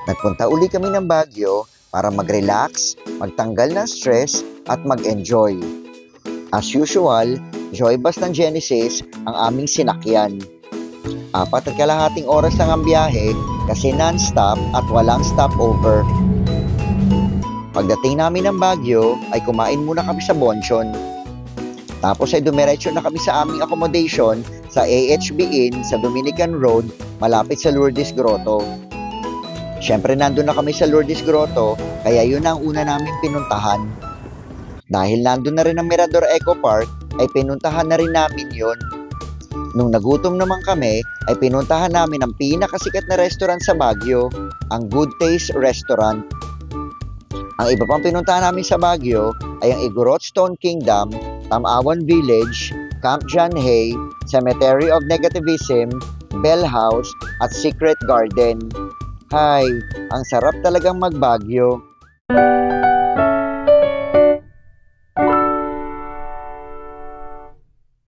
Nagpunta uli kami ng Baguio para mag-relax, magtanggal ng stress at mag-enjoy. As usual, joy bus ng Genesis ang aming sinakyan. 4.5 oras lang ang biyahe kasi non-stop at walang stopover. Pagdating namin ng Baguio ay kumain muna kami sa Bonchon. Tapos ay dumiretso na kami sa aming accommodation sa AHB Inn sa Dominican Road malapit sa Lourdes Grotto. Siyempre nandun na kami sa Lourdes Grotto kaya yun ang una namin pinuntahan. Dahil nandun na rin ang Mirador Eco Park ay pinuntahan na rin namin yun. Nung nagutom naman kami ay pinuntahan namin ang pinakasikat na restaurant sa Baguio, ang Good Taste Restaurant. Ang iba pang pinuntahan namin sa Baguio ay ang Igorot Stone Kingdom, Tamawan Village, Camp John Hay, Cemetery of Negativism, Bell House at Secret Garden. Hay, ang sarap talagang mag-Baguio.